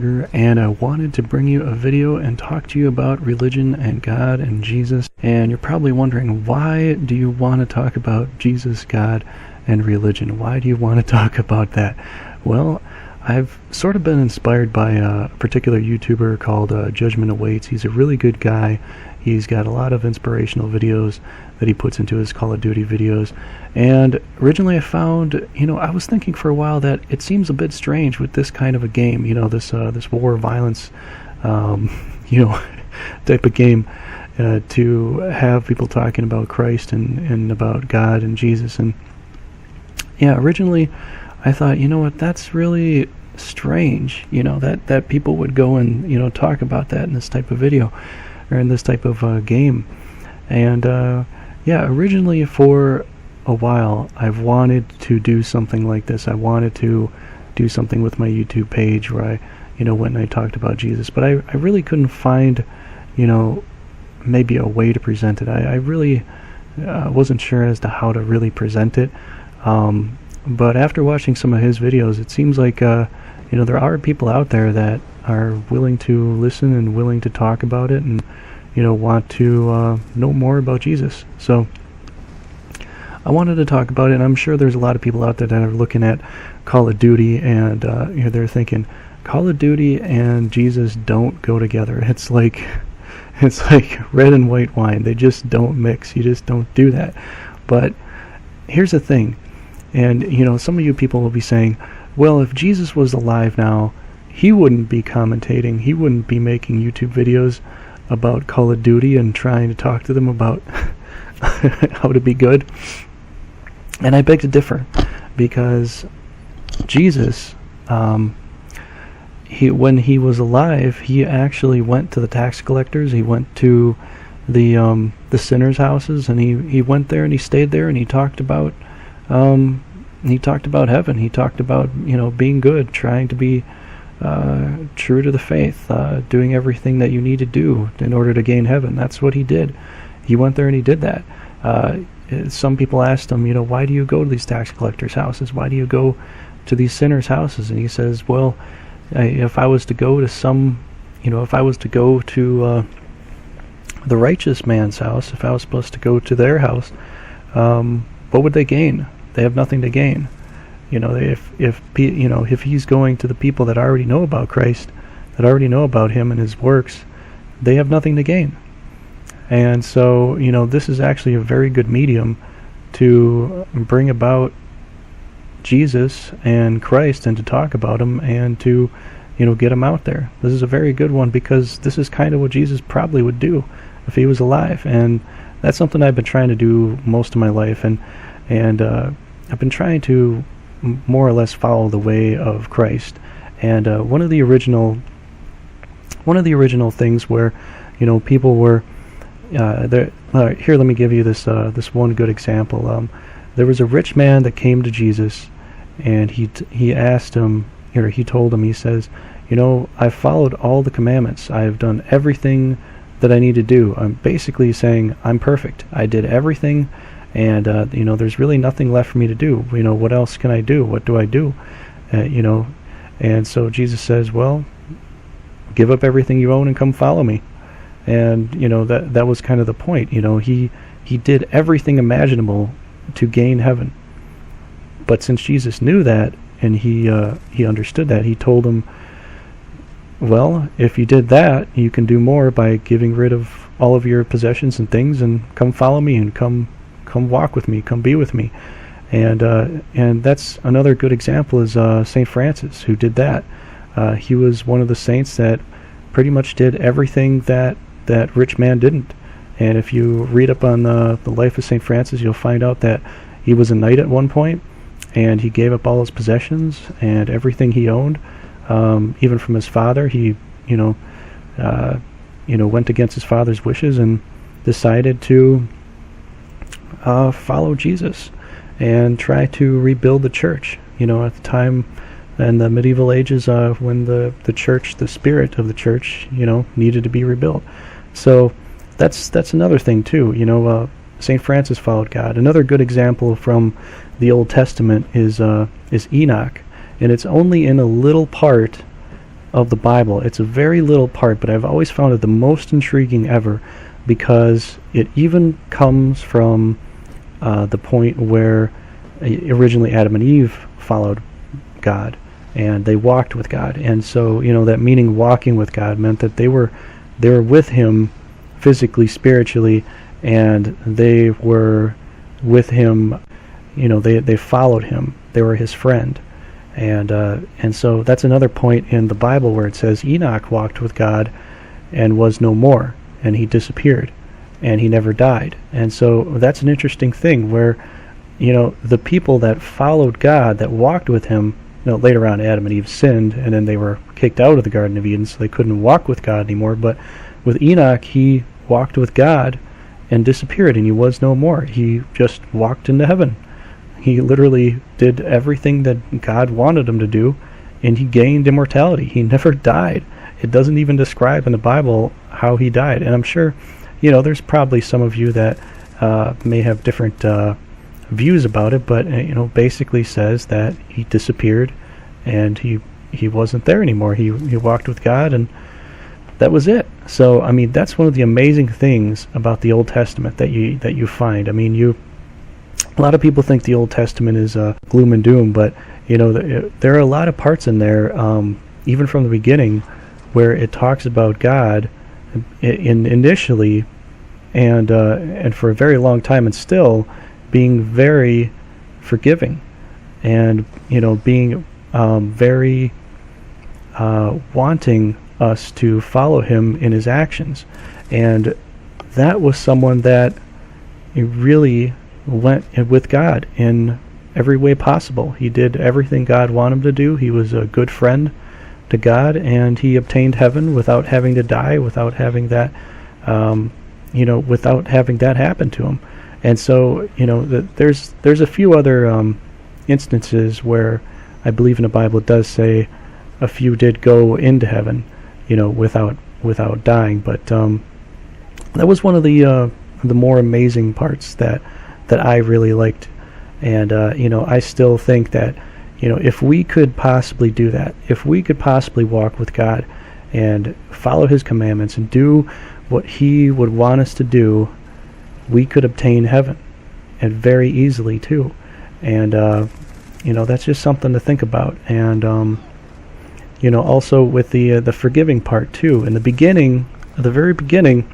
And I wanted to bring you a video and talk to you about religion and God and Jesus. And you're probably wondering, why do you want to talk about Jesus, God, and religion? Why do you want to talk about that? Well, I've sort of been inspired by a particular YouTuber called Judgment Awaits. He's a really good guy. He's got a lot of inspirational videos that he puts into his Call of Duty videos. And originally I found, I was thinking for a while that it seems a bit strange with this kind of a game, this war violence, type of game, to have people talking about Christ and about God and Jesus. And yeah, originally I thought, that's really strange, that people would go and, talk about that in this type of video or in this type of game. And originally for a while I've wanted to do something like this. I wanted to do something with my YouTube page where I, went and I talked about Jesus, but I really couldn't find, maybe a way to present it. I really wasn't sure as to how to really present it. But after watching some of his videos, it seems like, there are people out there that are willing to listen and willing to talk about it and, want to know more about Jesus. So I wanted to talk about it, and I'm sure there's a lot of people out there that are looking at Call of Duty and they're thinking, Call of Duty and Jesus don't go together. It's like red and white wine. They just don't mix. You just don't do that. But here's the thing. And, some of you people will be saying, well, if Jesus was alive now, he wouldn't be commentating. He wouldn't be making YouTube videos about Call of Duty and trying to talk to them about how to be good. And I beg to differ, because Jesus, when he was alive, he actually went to the tax collectors. He went to the sinners' houses, and he went there and he stayed there and he talked about heaven. He talked about being good, trying to be true to the faith, doing everything that you need to do in order to gain heaven. That's what he did. He went there and he did that. Some people asked him, why do you go to these tax collectors' houses? Why do you go to these sinners' houses? And he says, well, if I was to go to the righteous man's house, if I was supposed to go to their house, what would they gain? They have nothing to gain. If he's going to the people that already know about Christ, that already know about him and his works, they have nothing to gain. And so, this is actually a very good medium to bring about Jesus and Christ and to talk about him and to, get him out there. This is a very good one, because this is kind of what Jesus probably would do if he was alive. And that's something I've been trying to do most of my life. And I've been trying to more or less follow the way of Christ. And one of the original things where, people were there. Here, let me give you this one good example. There was a rich man that came to Jesus, and he asked him, or he told him, he says, I've followed all the commandments. I've done everything that I need to do. I'm basically saying I'm perfect. I did everything. And, there's really nothing left for me to do. What else can I do? What do I do? And so Jesus says, well, give up everything you own and come follow me. And, that was kind of the point. He did everything imaginable to gain heaven. But since Jesus knew that, and he understood that, he told him, well, if you did that, you can do more by getting rid of all of your possessions and things and come follow me and come walk with me, come be with me. And that's another good example is St. Francis, who did that. He was one of the saints that pretty much did everything that rich man didn't. And if you read up on the life of St. Francis, you'll find out that he was a knight at one point, and he gave up all his possessions and everything he owned, even from his father. He went against his father's wishes and decided to follow Jesus and try to rebuild the church. At the time in the medieval ages, when the church, the spirit of the church, needed to be rebuilt. So that's another thing too. St. Francis followed God. Another good example from the Old Testament is Enoch, and it's only in a little part of the Bible. It's a very little part, but I've always found it the most intriguing ever, because it even comes from the point where originally Adam and Eve followed God, and they walked with God. And so, that meaning walking with God meant that they were with Him physically, spiritually, and they were with Him. They followed Him. They were His friend. And so that's another point in the Bible where it says Enoch walked with God and was no more, and he disappeared, and he never died. And so that's an interesting thing where, the people that followed God, that walked with Him, later on Adam and Eve sinned, and then they were kicked out of the Garden of Eden, so they couldn't walk with God anymore. But with Enoch, he walked with God and disappeared, and he was no more. He just walked into heaven. He literally did everything that God wanted him to do, and he gained immortality. He never died. It doesn't even describe in the Bible how he died. And I'm sure, there's probably some of you that may have different views about it, but basically says that he disappeared and he wasn't there anymore. He walked with God, and that was it. So that's one of the amazing things about the Old Testament that you find. A lot of people think the Old Testament is gloom and doom, but there are a lot of parts in there, even from the beginning, where it talks about God initially and for a very long time, and still being very forgiving, and being very wanting us to follow Him in His actions. And that was someone that really went with God in every way possible. He did everything God wanted him to do. He was a good friend to God, and he obtained heaven without having to die, without having that without having that happen to him. And so, there's a few other instances where I believe in the Bible it does say a few did go into heaven, without dying. But that was one of the more amazing parts that I really liked. And I still think that if we could possibly do that, if we could possibly walk with God and follow His commandments and do what He would want us to do, we could obtain heaven, and very easily too. And that's just something to think about. And also with the forgiving part too. In the beginning, at the very beginning,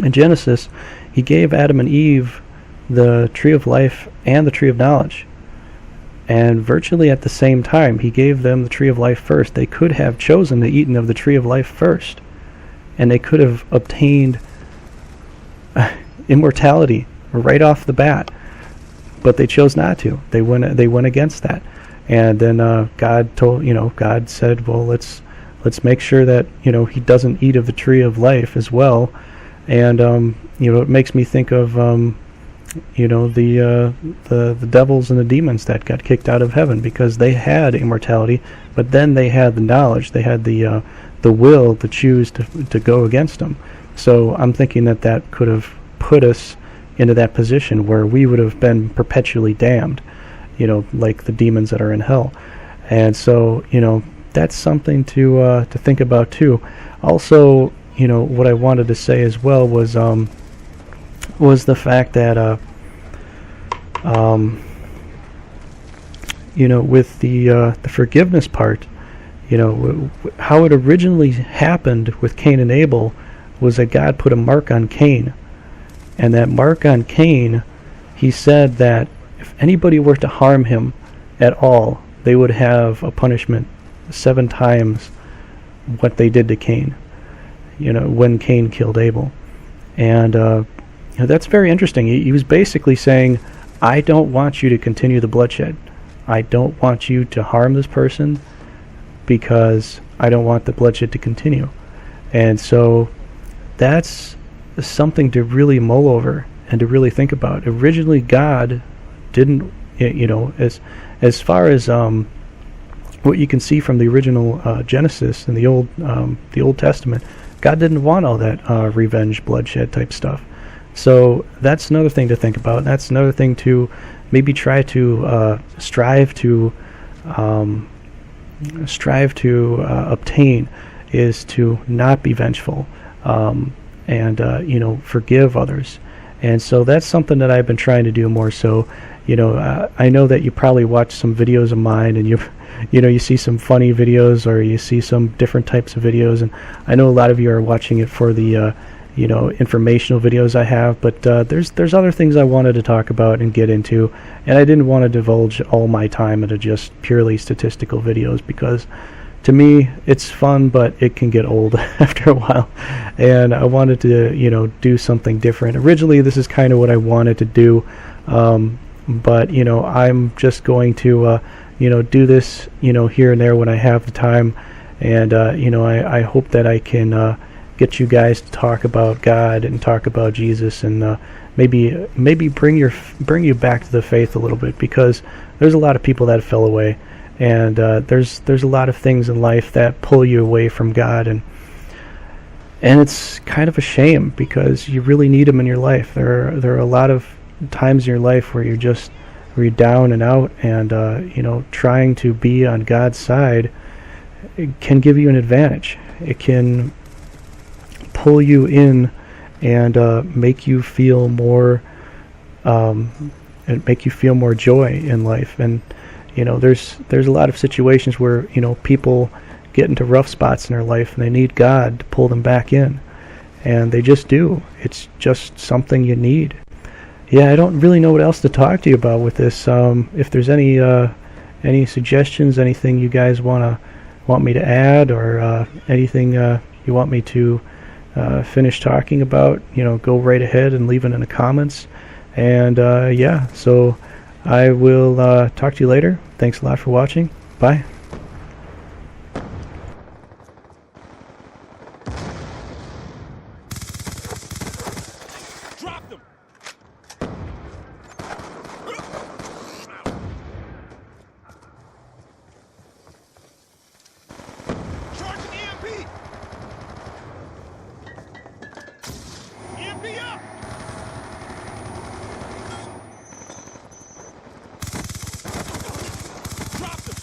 in Genesis, He gave Adam and Eve the tree of life and the tree of knowledge. And virtually at the same time, He gave them the tree of life first. They could have chosen to eat of the tree of life first, and they could have obtained immortality right off the bat, but they chose not to. They went against that. And then God said, well, let's make sure that he doesn't eat of the tree of life as well. And it makes me think of the devils and the demons that got kicked out of heaven because they had immortality, but then they had the knowledge, they had the will to choose to go against them. So I'm thinking that could have put us into that position where we would have been perpetually damned, like the demons that are in hell. And so that's something to think about too. Also, what I wanted to say as well was the fact that with the forgiveness part, how it originally happened with Cain and Abel was that God put a mark on Cain, and that mark on Cain, He said that if anybody were to harm him at all, they would have a punishment 7 times what they did to Cain, when Cain killed Abel. And that's very interesting. He was basically saying, I don't want you to continue the bloodshed. I don't want you to harm this person because I don't want the bloodshed to continue. And so that's something to really mull over and to really think about. Originally, God didn't, as far as what you can see from the original Genesis and the Old Testament, God didn't want all that revenge, bloodshed type stuff. So that's another thing to think about. That's another thing to maybe try to strive to strive to obtain is to not be vengeful, and forgive others. And so that's something that I've been trying to do more. So, I know that you probably watch some videos of mine, and you see some funny videos, or you see some different types of videos, and I know a lot of you are watching it for the informational videos I have, but there's other things I wanted to talk about and get into, and I didn't want to divulge all my time into just purely statistical videos, because to me it's fun, but it can get old after a while, and I wanted to do something different. Originally this is kind of what I wanted to do, but I'm just going to do this here and there when I have the time, and I hope that I can get you guys to talk about God and talk about Jesus, and maybe bring you back to the faith a little bit, because there's a lot of people that fell away, and there's a lot of things in life that pull you away from God, and it's kind of a shame, because you really need Him in your life. There are a lot of times in your life where you're down and out, and trying to be on God's side, it can give you an advantage. It can pull you in and make you feel more joy in life. And there's a lot of situations where people get into rough spots in their life, and they need God to pull them back in, and they just do. It's just something you need. Yeah, I don't really know what else to talk to you about with this. If there's any suggestions, anything you guys want me to add, or anything you want me to finish talking about, go right ahead and leave it in the comments. And so I will talk to you later. Thanks a lot for watching. Bye. Drop them. Charging EMP. EMP up. Drop them.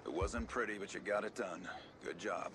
It wasn't pretty, but you got it done. Good job.